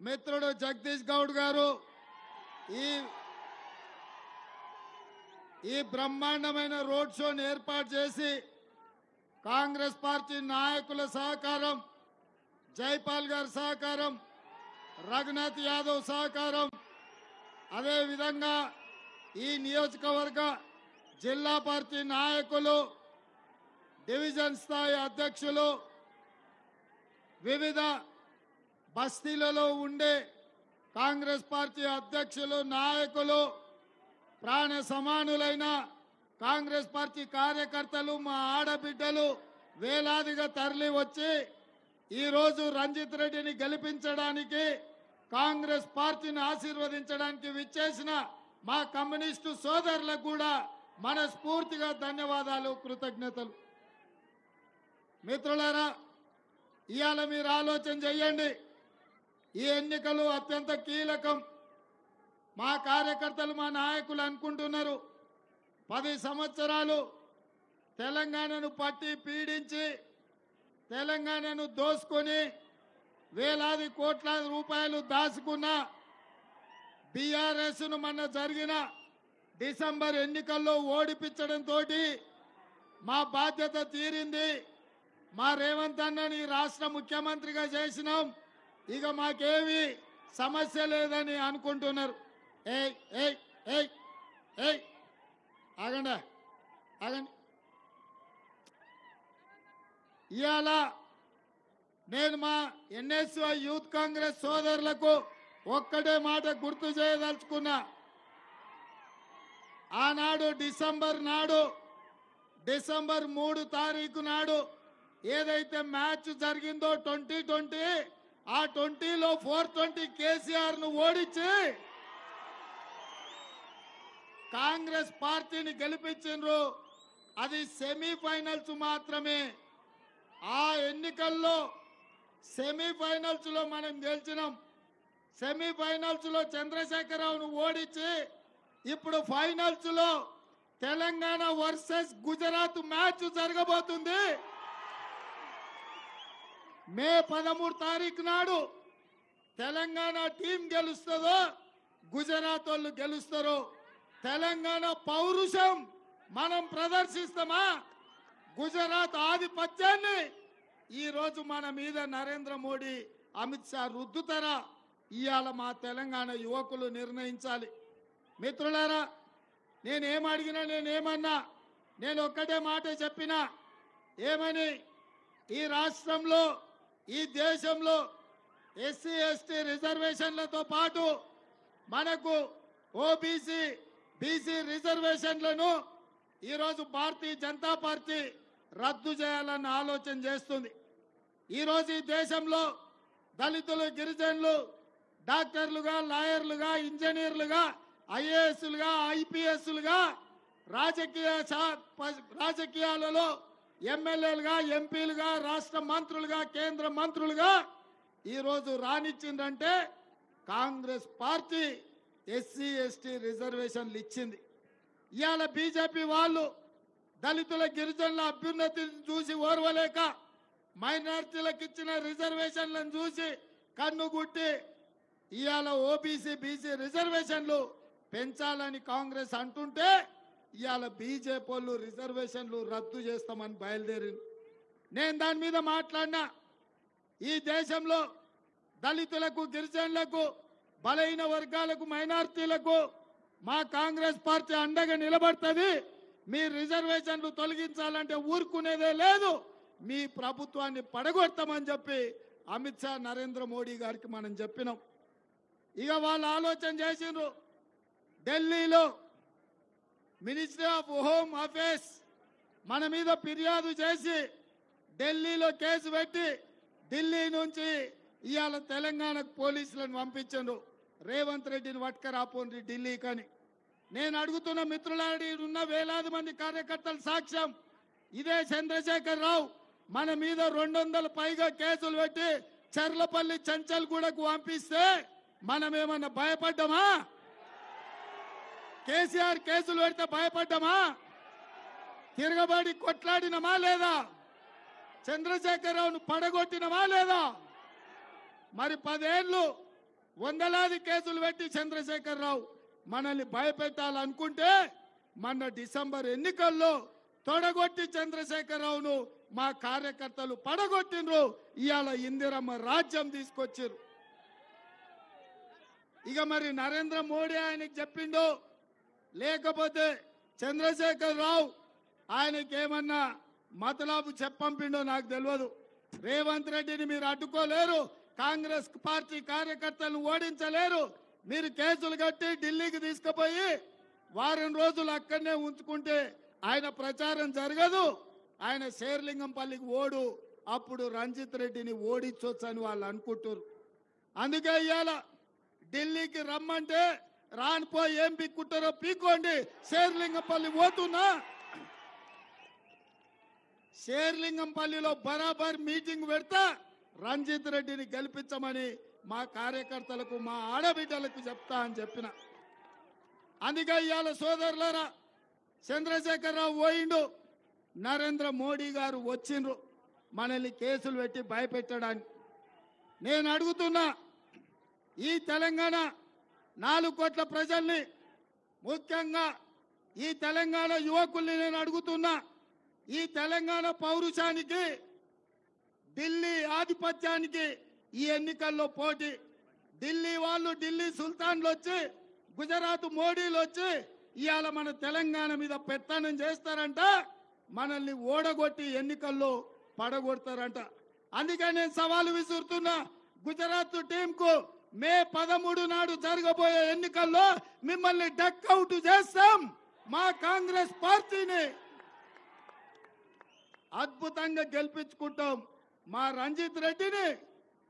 మిత్రుడు జగదీష్ గౌడ్ గారు ఈ బ్రహ్మాండమైన రోడ్ షోని ఏర్పాటు చేసి, కాంగ్రెస్ పార్టీ నాయకుల సహకారం, జైపాల్ గారి సహకారం, రఘునాథ్ యాదవ్ సహకారం, అదేవిధంగా ఈ నియోజకవర్గ జిల్లా పార్టీ నాయకులు, డివిజన్ స్థాయి అధ్యక్షులు, వివిధ బస్తీలలో ఉండే కాంగ్రెస్ పార్టీ అధ్యక్షులు, నాయకులు, ప్రాణ సమానులైన కాంగ్రెస్ పార్టీ కార్యకర్తలు, మా ఆడబిడ్డలు వేలాదిగా తరలి వచ్చి ఈరోజు రంజిత్ రెడ్డిని గెలిపించడానికి, కాంగ్రెస్ పార్టీని ఆశీర్వదించడానికి విచ్చేసిన మా కమ్యూనిస్టు సోదరులకు కూడా మనస్ఫూర్తిగా ధన్యవాదాలు, కృతజ్ఞతలు. మిత్రులారా, ఇవాళ మీరు ఆలోచన చెయ్యండి. ఈ ఎన్నికలు అత్యంత కీలకం. మా కార్యకర్తలు, మా నాయకులు అనుకుంటున్నారు 10 సంవత్సరాలు తెలంగాణను పట్టి పీడించి, తెలంగాణను దోసుకొని వేలాది కోట్ల రూపాయలు దాచుకున్న బీఆర్ఎస్ను మొన్న జరిగిన డిసెంబర్ ఎన్నికల్లో ఓడిపించడంతో మా బాధ్యత తీరింది, మా రేవంత్ అన్నని రాష్ట్ర ముఖ్యమంత్రిగా చేసినాం, ఇక మాకేమీ సమస్య లేదని అనుకుంటున్నారు. ఏయ్ ఏయ్ ఏయ్ ఏయ్ ఆగండి, ఆగండి. ఇవాళ నేను మా ఎన్ఎస్యుఐ యూత్ కాంగ్రెస్ సోదరులకు ఒక్కటే మాట గుర్తు చేయదలుచుకున్నా. ఆనాడు డిసెంబర్ 3 తారీఖు నాడు ఏదైతే మ్యాచ్ జరిగిందో 2020, ఆ 20లో 420 కేసీఆర్ ను ఓడించి కాంగ్రెస్ పార్టీని గెలిపించిండ్రు. అది సెమీఫైనల్స్ మాత్రమే. ఆ ఎన్నికల్లో సెమీఫైనల్స్ లో మనం గెలిచినాం. సెమీఫైనల్స్ లో చంద్రశేఖరరావును ఓడించి ఇప్పుడు ఫైనల్స్ లో తెలంగాణ వర్సెస్ గుజరాత్ మ్యాచ్ జరగబోతుంది. మే 13 తారీఖు నాడు తెలంగాణ టీం గెలుస్తుందో గుజరాత్ వాళ్ళు గెలుస్తారో. తెలంగాణ పౌరుషం మనం ప్రదర్శిస్తామా, గుజరాత్ ఆధిపత్యాన్ని ఈరోజు మన మీద నరేంద్ర మోడీ, అమిత్ షా రుద్దుతారా? ఇవాళ మా తెలంగాణ యువకులు నిర్ణయించాలి. మిత్రులారా, నేనేం అడిగినా, నేనేమన్నా, నేను ఒక్కటే మాట చెప్పినా. ఏమని? ఈ రాష్ట్రంలో, ఈ దేశంలో ఎస్సీ ఎస్టీ రిజర్వేషన్లతో పాటు మనకు ఓబీసీ బీసీ రిజర్వేషన్లను ఈరోజు భారతీయ జనతా పార్టీ రద్దు చేయాలన్న ఆలోచన చేస్తుంది. ఈరోజు ఈ దేశంలో దళితులు, గిరిజనులు డాక్టర్లుగా, లాయర్లుగా, ఇంజనీర్లుగా, ఐఏఎస్లుగా, ఐపీఎస్లుగా, రాజకీయాలలో ఎమ్మెల్యేలుగా, ఎంపీలుగా, రాష్ట్ర మంత్రులుగా, కేంద్ర మంత్రులుగా ఈరోజు రానిచ్చిందంటే కాంగ్రెస్ పార్టీ ఎస్సీ ఎస్టీ రిజర్వేషన్లు ఇచ్చింది. ఇవాళ బీజేపీ వాళ్ళు దళితుల, గిరిజనుల అభ్యున్నతిని చూసి ఓర్వలేక మైనార్టీలకు ఇచ్చిన రిజర్వేషన్లను చూసి కన్నుగుట్టి ఇవాళ ఓబీసీ బీసీ రిజర్వేషన్లు పెంచాలని కాంగ్రెస్ అంటుంటే ఇవాళ బీజేపీ వాళ్ళు రిజర్వేషన్లు రద్దు చేస్తామని బయలుదేరింది. నేను దాని మీద మాట్లాడినా. ఈ దేశంలో దళితులకు, గిరిజనులకు, బలహీన వర్గాలకు, మైనార్టీలకు మా కాంగ్రెస్ పార్టీ అండగా నిలబడుతుంది. మీ రిజర్వేషన్లు తొలగించాలంటే ఊరుకునేదే లేదు. మీ ప్రభుత్వాన్ని పడగొడతామని చెప్పి అమిత్ షా, నరేంద్ర మోడీ గారికి మనం చెప్పినాం. ఇక వాళ్ళు ఆలోచన చేసిండ్రు. ఢిల్లీలో మినిస్ట్రీ ఆఫ్ హోమ్ అఫేర్స్ మన మీద ఫిర్యాదు చేసి ఢిల్లీలో కేసు పెట్టి ఢిల్లీ నుంచి ఇవాళ తెలంగాణకు పోలీసులను పంపించండు. రేవంత్ రెడ్డిని పట్టుకరాపోండి ఢిల్లీ కని. నేను అడుగుతున్న మిత్రులాడి ఉన్న వేలాది మంది కార్యకర్తల సాక్ష్యం ఇదే. చంద్రశేఖరరావు మన మీద 200 పైగా కేసులు పెట్టి చర్లపల్లి, చంచల్గూడకు పంపిస్తే మనమేమన్నా భయపడ్డామా? కేసీఆర్ కేసులు పెడితే భయపడ్డామా? తిరగబడి కొట్లాడినమా లేదా? చంద్రశేఖరరావును పడగొట్టినమా లేదా? మరి 10 ఏళ్ళు వందలాది కేసులు పెట్టి చంద్రశేఖరరావు మనల్ని భయపెట్టాలనుకుంటే మొన్న డిసెంబర్ ఎన్నికల్లో తొడగొట్టి చంద్రశేఖరరావును మా కార్యకర్తలు పడగొట్టిండ్రు. ఇవాళ ఇందిరమ్మ రాజ్యం తీసుకొచ్చారు. ఇక మరి నరేంద్ర మోడీ ఆయనకి చెప్పిండో లేకపోతే చంద్రశేఖరరావు ఆయనకేమన్నా మతలాబు చెప్పంపిండో నాకు తెలియదు. రేవంత్ రెడ్డిని మీరు అడ్డుకోలేరు, కాంగ్రెస్ పార్టీ కార్యకర్తలను ఓడించలేరు. మీరు కేసులు కట్టి ఢిల్లీకి తీసుకుపోయి వారం రోజులు అక్కడనే ఉంచుకుంటే ఆయన ప్రచారం జరగదు. ఆయన శేర్లింగంపల్లికి ఓడు, అప్పుడు రంజిత్ రెడ్డిని ఓడించవచ్చు అని వాళ్ళు అనుకుంటారు. అందుకే ఇవాళ ఢిల్లీకి రమ్మంటే రానిపోయి ఏం పీక్కుంటారో పీక్కోండి. శేర్లింగంపల్లి పోతున్నా, శేర్లింగంపల్లిలో బరాబర్ మీటింగ్ పెడతా రంజిత్ రెడ్డిని గెలిపించమని మా కార్యకర్తలకు, మా ఆడబిడ్డలకు చెప్తా అని చెప్పిన. అందుకే ఇవాళ సోదరులారా, చంద్రశేఖరరావు పోయిండు, నరేంద్ర మోడీ గారు వచ్చిండ్రు మనల్ని కేసులు పెట్టి భయపెట్టడానికి. నేను అడుగుతున్నా, ఈ తెలంగాణ 4 కోట్ల ప్రజల్ని, ముఖ్యంగా ఈ తెలంగాణ యువకుల్ని నేను అడుగుతున్నా, ఈ తెలంగాణ పౌరుషానికి, ఢిల్లీ ఆధిపత్యానికి ఈ ఎన్నికల్లో పోటీ. ఢిల్లీ వాళ్ళు, ఢిల్లీ సుల్తాన్లు వచ్చి, గుజరాత్ మోడీలు వచ్చి ఇవాళ మన తెలంగాణ మీద పెత్తనం చేస్తారంట, మనల్ని ఓడగొట్టి ఎన్నికల్లో పడగొడతారంట. అందుకే నేను సవాలు విసురుతున్నా గుజరాత్ టీంకు మే 13 నాడు జరగబోయే ఎన్నికల్లో మిమ్మల్ని డక్అవుట్ చేస్తాం. మా కాంగ్రెస్ పార్టీని అద్భుతంగా గెలిపించుకుంటాం. మా రంజిత్ రెడ్డిని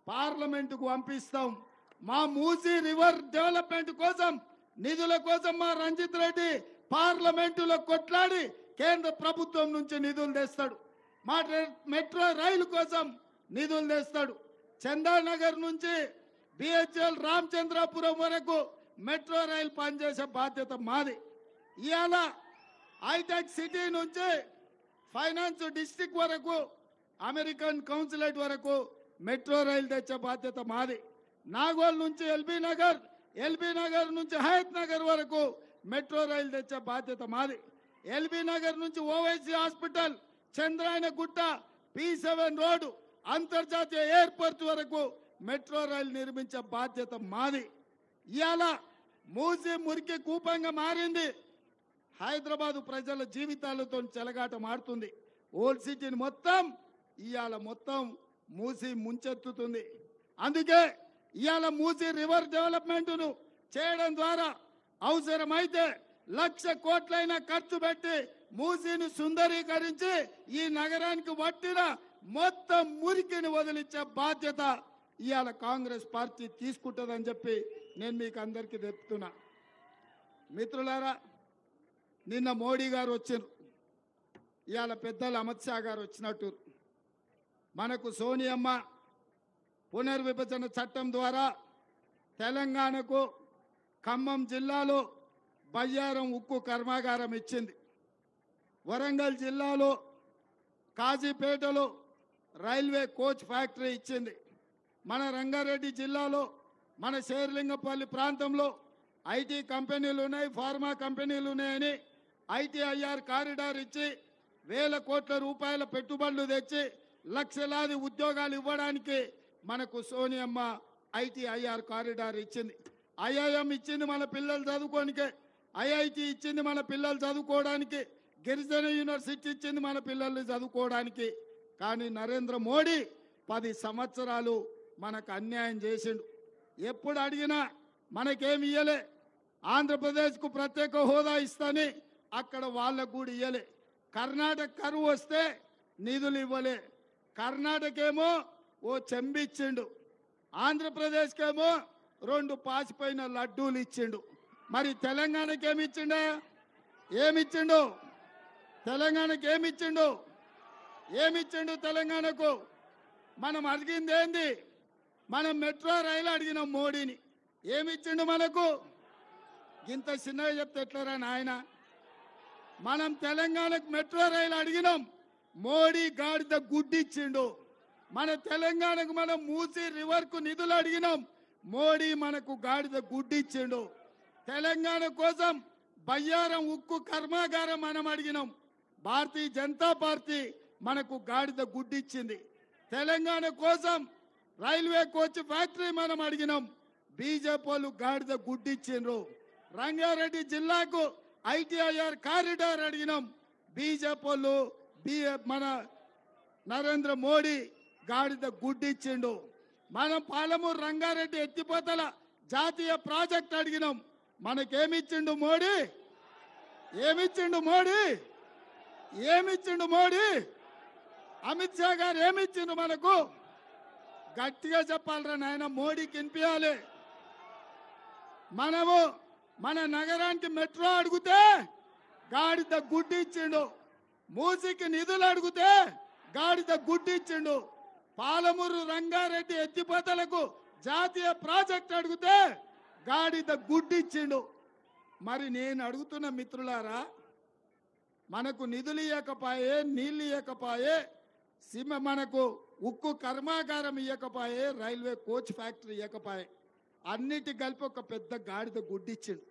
పార్లమెంటుకు పంపిస్తాం. మా మూసీ రివర్ డెవలప్మెంట్ కోసం నిధుల కోసం మా రంజిత్ రెడ్డి పార్లమెంటులో కొట్లాడి కేంద్ర ప్రభుత్వం నుంచి నిధులు తెస్తాడు. మా మెట్రో రైలు కోసం నిధులు తెస్తాడు. చందానగర్ నుంచి బిహెచ్ఎల్ రామచంద్రాపురం వరకు మెట్రో రైలు పనిచేసే బాధ్యత మాది. ఇవాళ హైటెక్ సిటీ నుంచి ఫైనాన్స్ డిస్ట్రిక్ట్ వరకు అమెరికన్ కౌన్సిలేట్ వరకు మెట్రో రైలు తెచ్చే బాధ్యత మాది. నాగోల్ నుంచి ఎల్బీ నగర్ నుంచి హయత్ నగర్ వరకు మెట్రో రైలు తెచ్చే బాధ్యత మాది. ఎల్బీ నగర్ నుంచి ఓవైసీ హాస్పిటల్, చంద్రాయన గుట్ట, P7 రోడ్డు, అంతర్జాతీయ ఎయిర్పోర్ట్ వరకు మెట్రో రైలు నిర్మించే బాధ్యత మాది. ఇవాళ మూసి మురికి కూపంగా మారింది. హైదరాబాదు ప్రజల జీవితాలతో చెలగాట మారుతుంది. ఓల్డ్ సిటీని ఇవాళ మొత్తం మూసి ముంచెత్తుతుంది. అందుకే ఇవాళ మూసి రివర్ డెవలప్మెంట్ను చేయడం ద్వారా అవసరమైతే 1,00,000 కోట్లైనా ఖర్చు పెట్టి మూసిని సుందరీకరించి ఈ నగరానికి వట్టిన మొత్తం మురికిని వదిలించే బాధ్యత ఇవాళ కాంగ్రెస్ పార్టీ తీసుకుంటుందని చెప్పి నేను మీకు అందరికీ చెప్తున్నా. మిత్రులారా, నిన్న మోడీ గారు వచ్చారు. ఇవాళ పెద్దలు అమిత్ షా గారు వచ్చినట్టు మనకు సోనియమ్మ పునర్విభజన చట్టం ద్వారా తెలంగాణకు ఖమ్మం జిల్లాలో బయ్యారం ఉక్కు కర్మాగారం ఇచ్చింది. వరంగల్ జిల్లాలో కాజీపేటలో రైల్వే కోచ్ ఫ్యాక్టరీ ఇచ్చింది. మన రంగారెడ్డి జిల్లాలో మన శేర్లింగపల్లి ప్రాంతంలో ఐటీ కంపెనీలు ఉన్నాయి, ఫార్మా కంపెనీలు ఉన్నాయని ITIR కారిడార్ ఇచ్చి 1,000 కోట్ల రూపాయల పెట్టుబడులు తెచ్చి లక్షలాది ఉద్యోగాలు ఇవ్వడానికి మనకు సోనియమ్మ ITIR కారిడార్ ఇచ్చింది. IIM ఇచ్చింది మన పిల్లలు చదువుకోనికే, IIT ఇచ్చింది మన పిల్లలు చదువుకోవడానికి, గిరిజన యూనివర్సిటీ ఇచ్చింది మన పిల్లల్ని చదువుకోవడానికి. కానీ నరేంద్ర మోడీ 10 సంవత్సరాలు మనకు అన్యాయం చేసిండు. ఎప్పుడు అడిగినా మనకేమి ఇయ్యలే. ఆంధ్రప్రదేశ్కు ప్రత్యేక హోదా ఇస్తాని అక్కడ వాళ్ళకు కూడా ఇయ్యలే. కర్ణాటక కరువు వస్తే నిధులు ఇవ్వలే. కర్ణాటక ఏమో ఓ చెంబిచ్చిండు, ఆంధ్రప్రదేశ్కేమో 2 పాసిపోయిన లడ్డూలు ఇచ్చిండు. మరి తెలంగాణకి ఏమిచ్చిండు? తెలంగాణకి ఏమిచ్చిండు? తెలంగాణకు మనం అడిగింది ఏంది? మనం మెట్రో రైలు అడిగినాం మోడీని, ఏమిచ్చిండు మనకు? ఇంత చిన్నగా చెప్తే ఎట్లరా నాయన? మనం తెలంగాణకు మెట్రో రైలు అడిగినాం, మోడీ గాడిద గుడ్డిచ్చిండు. మన తెలంగాణకు మనం మూసీ రివర్కు నిధులు అడిగినాం, మోడీ మనకు గాడిద గుడ్డిచ్చిండు. తెలంగాణ కోసం బయ్యారం ఉక్కు కర్మాగారం మనం అడిగినాం, భారతీయ జనతా పార్టీ మనకు గాడిద గుడ్డిచ్చింది. తెలంగాణ కోసం రైల్వే కోచ్ ఫ్యాక్టరీ మనం అడిగినాం, బీజేపీ వాళ్ళు గాడిద గుడ్డిచ్చిండ్రు. రంగారెడ్డి జిల్లాకు ITIR కారిడార్ అడిగినాం, బీజేపీ వాళ్ళు మన నరేంద్ర మోడీ గాడిద గుడ్డిచ్చిండు. మనం పాలమూరు రంగారెడ్డి ఎత్తిపోతల జాతీయ ప్రాజెక్ట్ అడిగినాం, మనకేమిచ్చిండు మోడీ? ఏమిచ్చిండు మోడీ? అమిత్ షా గారు ఏమిచ్చిండు మనకు? గట్టిగా చెప్పాలరా నాయన, మోడీకి వినిపించాలి. మనము మన నగరానికి మెట్రో అడిగితే గాడిద గుడ్డి ఇచ్చిండు, మూసికి నిధులు అడిగితే గాడిద గుడ్డి ఇచ్చిండు, పాలమూరు రంగారెడ్డి ఎత్తిపోతలకు జాతీయ ప్రాజెక్ట్ అడిగితే గాడిద గుడ్డి ఇచ్చిండు. మరి నేను అడుగుతున్న మిత్రులారా, మనకు నిధులు ఇవ్వకపోయే, నీళ్లు ఇవ్వకపోయే, మనకు ఉక్కు కర్మాగారం ఇవ్వకపోయే, రైల్వే కోచ్ ఫ్యాక్టరీ ఇవ్వకపోయే, అన్నిటి కలిపి ఒక పెద్ద గాడిద గుడ్డిచ్చిండు.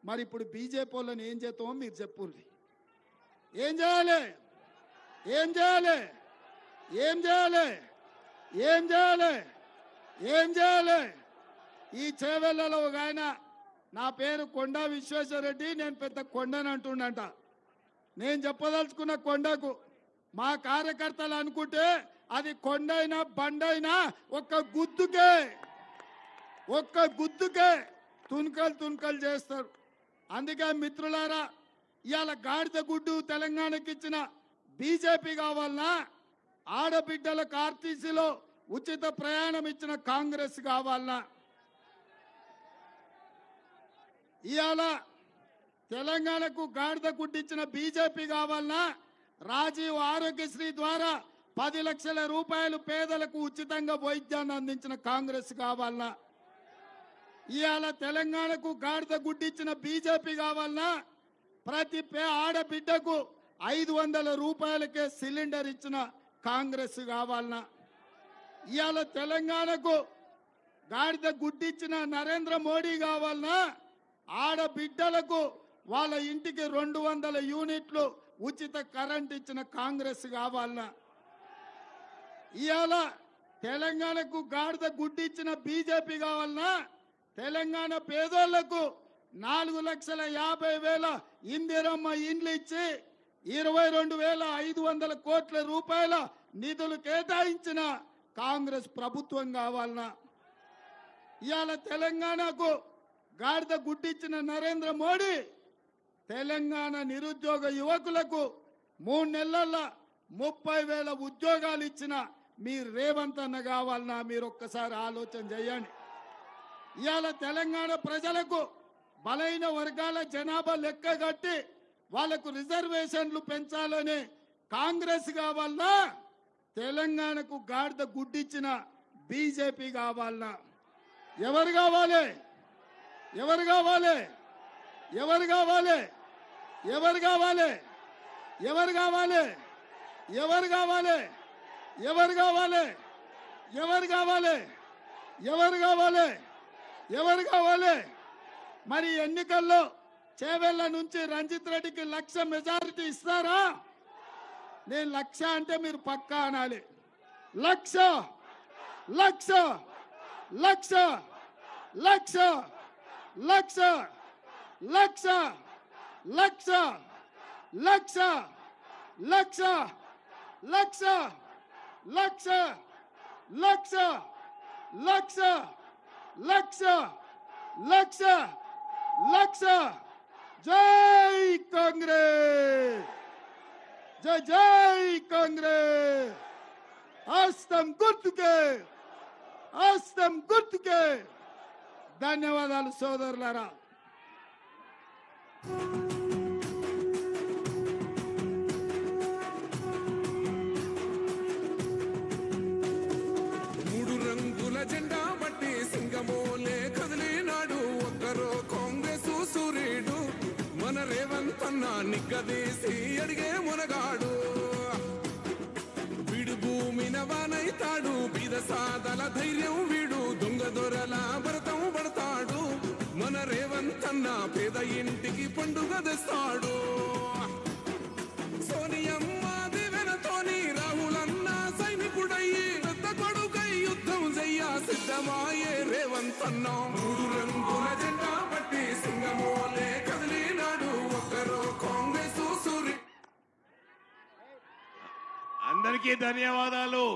మరి ఇప్పుడు బీజేపీ వాళ్ళని ఏం చేస్తామో మీరు చెప్పుర్రి. ఏం చేయాలి? ఈ చేవెళ్లలో ఒక ఆయన, నా పేరు కొండా విశ్వేశ్వరరెడ్డి, నేను పెద్ద కొండని అంటుండంట. నేను చెప్పదలుచుకున్న కొండకు మా కార్యకర్తలు అనుకుంటే అది కొండైనా బండైనా ఒక్క గుద్దుకే తుణుకలు చేస్తారు. అందుకే మిత్రులారా, ఇవాళ గాడిద గుడ్డు తెలంగాణకి ఇచ్చిన బీజేపీ కావాలన్నా, ఆడబిడ్డలకు ఆర్టీసీలో ఉచిత ప్రయాణం ఇచ్చిన కాంగ్రెస్ కావాలన్నా, ఇవాళ తెలంగాణకు గాడిద గుడ్డిచ్చిన బీజేపీ కావాలన్నా, రాజీవ్ ఆరోగ్యశ్రీ ద్వారా 10 లక్షల రూపాయలు పేదలకు ఉచితంగా వైద్యాన్ని అందించిన కాంగ్రెస్ కావాలన్నా, ఇవాళ తెలంగాణకు గాడిద గుడ్డిచ్చిన బీజేపీ కావాలన్నా, ప్రతి ఆడబిడ్డకు 500 రూపాయలకే సిలిండర్ ఇచ్చిన కాంగ్రెస్ కావాలన్నా, ఇవాళ తెలంగాణకు గాడిద గుడ్డిచ్చిన నరేంద్ర మోడీ కావాలన్నా, ఆడబిడ్డలకు వాళ్ళ ఇంటికి 200 యూనిట్లు ఉచిత కరెంట్ ఇచ్చిన కాంగ్రెస్ కావాలన్నా, ఇవాళ తెలంగాణకు గాడిద గుడ్డిచ్చిన బీజేపీ కావాలన్నా, తెలంగాణ పేదోళ్లకు 4,50,000 ఇందిరమ్మ ఇండ్లు ఇచ్చి 22,500 కోట్ల రూపాయల నిధులు కేటాయించిన కాంగ్రెస్ ప్రభుత్వం కావాలన్నా, ఇవాళ తెలంగాణకు గాడిద గుడ్డిచ్చిన నరేంద్ర మోడీ తెలంగాణ నిరుద్యోగ యువకులకు 3 నెలల్లో 30,000 ఉద్యోగాలు ఇచ్చిన మీ రేవంత్ అన్న కావాలన్నా, మీరు ఒక్కసారి ఆలోచన చేయండి. ఇవాళ తెలంగాణ ప్రజలకు బలైన వర్గాల జనాభా లెక్క కట్టి వాళ్లకు రిజర్వేషన్లు పెంచాలని కాంగ్రెస్ కావాలన్నా, తెలంగాణకు గాడిద గుడ్డిచ్చిన బీజేపీ కావాలన్నా, ఎవరు కావాలి? ఎవరు కావాలి? ఎవరు కావాలి? ఎవరు కావాలి? ఎవరు కావాలి? ఎవరు కావాలి? ఎవరు కావాలి? ఎవరు కావాలి? ఎవరు కావాలి? ఎవరు కావాలి? మరి ఎన్నికల్లో చేవెళ్ల నుంచి రంజిత్ రెడ్డికి 1,00,000 మెజారిటీ ఇస్తారా? నేను 1,00,000 అంటే మీరు పక్కా అనాలి. 1,00,000 1,00,000 1,00,000 1,00,000 1,00,000 1,00,000 1,00,000 1,00,000 1,00,000 1,00,000 1,00,000 1,00,000 1,00,000 1,00,000 1,00,000 జై కాంగ్రెస్, జై జై కాంగ్రెస్. హస్తం గుర్తుకే. ధన్యవాదాలు సోదరులారా. మూడు రంగుల జెండా బట్టి సింగమోలే కదిలినాడు ఒక్కరో కాంగ్రెస్ సూర్యుడు, మన రేవంత్ అన్న నిగ్గదీసి అడిగే మునగాడు. వీడు భూమిన వానైతాడు, బీద సాదల ధైర్యం వీడు, దొంగ దొరల భరతం పడతాడు, మన రేవంత్ అన్న పేద ఇంటికి పండుగ తెస్తాడు. సోనియమ్మ దివెనతోని రాహులన్న సైనికుడయ్యి పెద్ద కొడుకై యుద్ధం చెయ్య సిద్ధమాయే రేవంత్ అన్న. మూడు రంగుల జెండా బట్టి సింగమోలే కదిలినాడు ఒక్కరో కాంగ్రెస్ సూర్యుడు. అందరికీ ధన్యవాదాలు.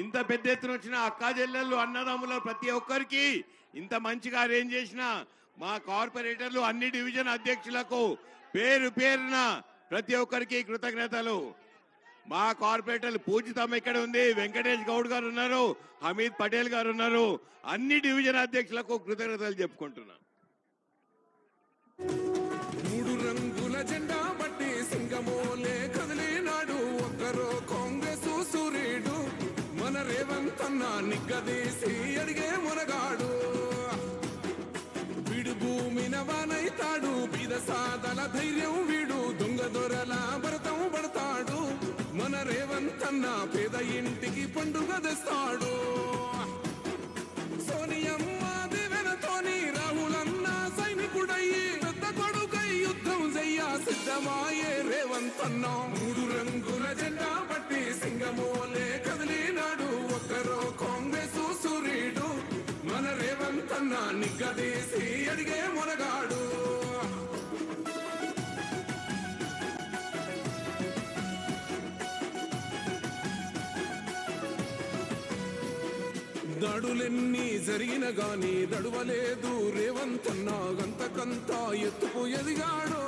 ఇంత పెద్ద ఎత్తున వచ్చిన అక్కా చెల్లెళ్ళు అన్నదమ్ముల ప్రతి ఒక్కరికి, ఇంత మంచిగా అరేంజ్ చేసిన మా కార్పొరేటర్లు, అన్ని డివిజన్ అధ్యక్షులకు పేరు పేరున ప్రతి ఒక్కరికి కృతజ్ఞతలు. మా కార్పొరేటర్లు పూజితమ్మ ఇక్కడ ఉంది, వెంకటేష్ గౌడ్ గారు ఉన్నారు, హమీద్ పటేల్ గారు ఉన్నారు. అన్ని డివిజన్ అధ్యక్షులకు కృతజ్ఞతలు చెప్పుకుంటున్నా. మూడు రంగుల జెండా బట్టి సింగమోలే కదిలినాడు ఒక్కరో కాంగ్రెస్ సూర్యుడు, మన రేవంత్ అన్న నిగ్గదీసి అడిగే మునగాడు. వీడు భూమిన వానైతాడు, బీద సాదల ధైర్యం వీడు, దొంగ దొరల భరతం పడతాడు, మన రేవంత్ అన్న పేద ఇంటికి పండుగ తెస్తాడు. సోనియమ్మ దివెనతోని రాహులన్న సైనికుడయ్యి పెద్ద కొడుకై యుద్ధం చెయ్య సిద్ధమాయే రేవంత్ అన్న. మూడు రంగుల జెండా బట్టి సింగమోలే కదిలినాడు ఒక్కరో కాంగ్రెస్ సూర్యుడు, మన రేవంత్ అన్న నిగ్గదీసి అడిగే మునగాడు. దాడులెన్ని జరిగిన గాని దడువలేదు రేవంత్ అన్న గంతకంతా ఎత్తుకు ఎదిగాడు